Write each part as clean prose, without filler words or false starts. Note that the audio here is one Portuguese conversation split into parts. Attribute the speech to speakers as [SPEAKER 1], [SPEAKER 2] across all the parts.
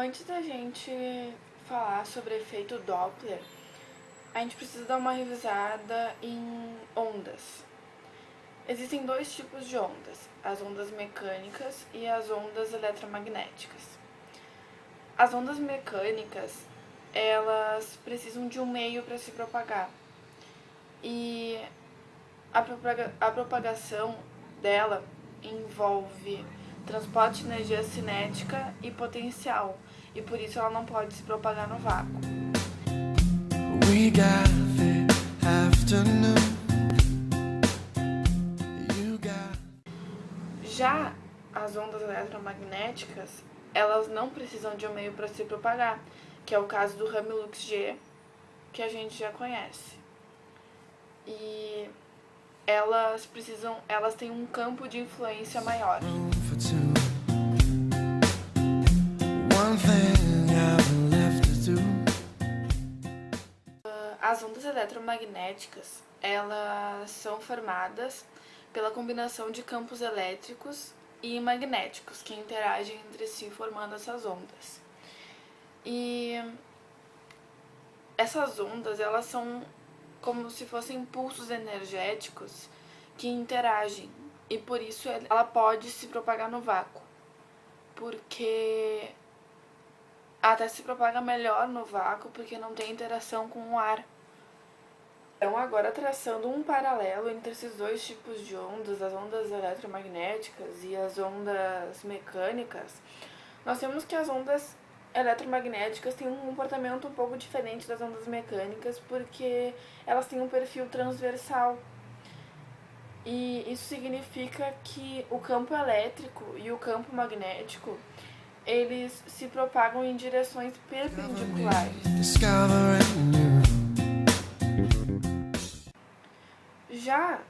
[SPEAKER 1] Antes da gente falar sobre efeito Doppler, a gente precisa dar uma revisada em ondas. Existem dois tipos de ondas, as ondas mecânicas e as ondas eletromagnéticas. As ondas mecânicas, elas precisam de um meio para se propagar. E a propagação dela envolve transporte de energia cinética e potencial, e por isso ela não pode se propagar no vácuo. We got the afternoon. Já as ondas eletromagnéticas, elas não precisam de um meio para se propagar, que é o caso do ramo Lux G, que a gente já conhece. E elas têm um campo de influência maior. As ondas eletromagnéticas, elas são formadas pela combinação de campos elétricos e magnéticos que interagem entre si formando essas ondas. E essas ondas, elas são como se fossem impulsos energéticos que interagem, e por isso ela pode se propagar no vácuo, porque até se propaga melhor no vácuo porque não tem interação com o ar. Então, agora traçando um paralelo entre esses dois tipos de ondas, as ondas eletromagnéticas e as ondas mecânicas, nós temos que as ondas eletromagnéticas têm um comportamento um pouco diferente das ondas mecânicas, porque elas têm um perfil transversal. E isso significa que o campo elétrico e o campo magnético, eles se propagam em direções perpendiculares. Já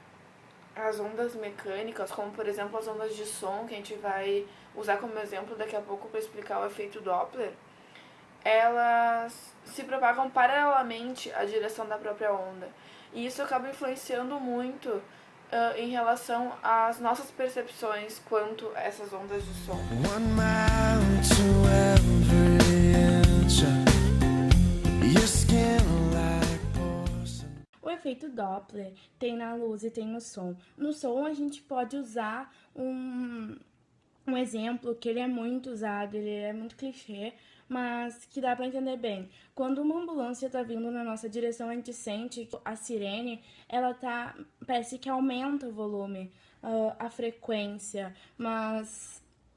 [SPEAKER 1] as ondas mecânicas, como por exemplo as ondas de som, que a gente vai usar como exemplo daqui a pouco para explicar o efeito Doppler, elas se propagam paralelamente à direção da própria onda. E isso acaba influenciando muito em relação às nossas percepções quanto a essas ondas de som.
[SPEAKER 2] O efeito Doppler tem na luz e tem no som. No som a gente pode usar um exemplo que ele é muito usado, ele é muito clichê, mas que dá para entender bem. Quando uma ambulância tá vindo na nossa direção, a gente sente que a sirene, parece que aumenta o volume, a frequência,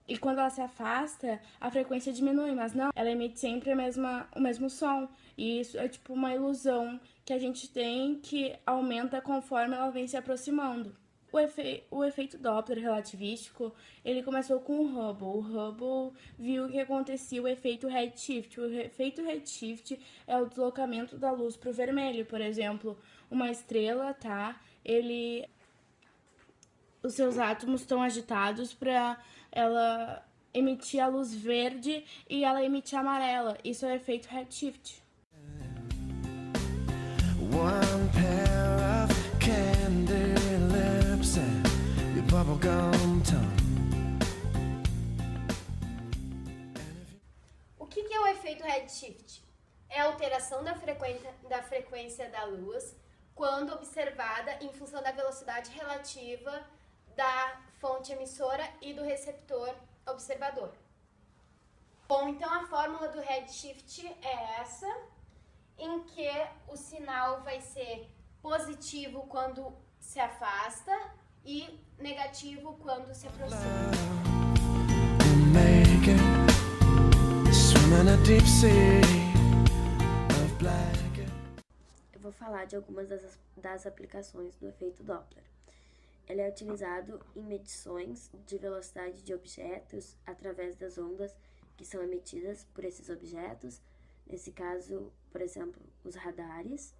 [SPEAKER 2] e quando ela se afasta, a frequência diminui, mas não, ela emite sempre o mesmo som. E isso é tipo uma ilusão que a gente tem, que aumenta conforme ela vem se aproximando. O efeito Doppler relativístico, ele começou com o Hubble. O Hubble viu que acontecia o efeito redshift. O efeito redshift é o deslocamento da luz para o vermelho. Por exemplo, uma estrela, os seus átomos estão agitados para ela emitir a luz verde e ela emitir amarela. Isso é o efeito redshift. One pair of candy lips and your bubblegum tongue.
[SPEAKER 3] O que é o efeito redshift? É a alteração da frequência da luz quando observada em função da velocidade relativa da fonte emissora e do receptor observador. Bom, então a fórmula do redshift é essa, em que o sinal vai ser positivo quando se afasta e negativo quando se aproxima.
[SPEAKER 4] Eu vou falar de algumas das aplicações do efeito Doppler. Ele é utilizado em medições de velocidade de objetos através das ondas que são emitidas por esses objetos. Nesse caso, por exemplo, os radares.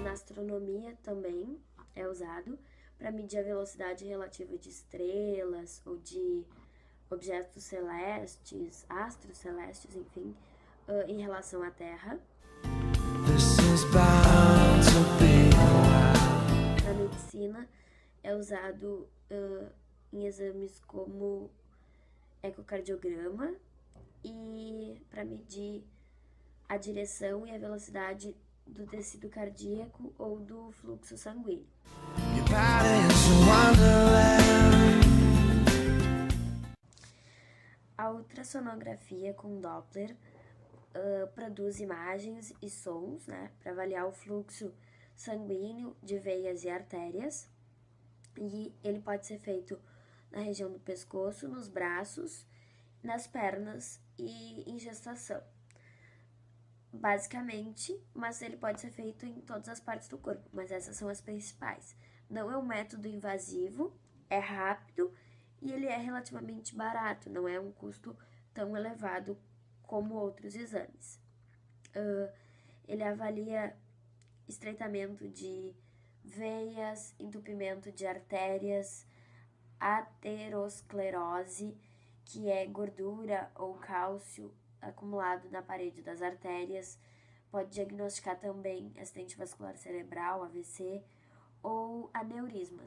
[SPEAKER 4] Na astronomia também é usado para medir a velocidade relativa de estrelas ou de objetos celestes, astros celestes, enfim, em relação à Terra. Na medicina é usado em exames como ecocardiograma e para medir a direção e a velocidade do tecido cardíaco ou do fluxo sanguíneo. A ultrassonografia com Doppler produz imagens e sons, né, para avaliar o fluxo sanguíneo de veias e artérias, e ele pode ser feito na região do pescoço, nos braços, nas pernas e em gestação. Basicamente, mas ele pode ser feito em todas as partes do corpo, mas essas são as principais. Não é um método invasivo, é rápido e ele é relativamente barato, não é um custo tão elevado como outros exames. Ele avalia estreitamento de veias, entupimento de artérias, aterosclerose, que é gordura ou cálcio acumulado na parede das artérias. Pode diagnosticar também acidente vascular cerebral, AVC, ou aneurismas.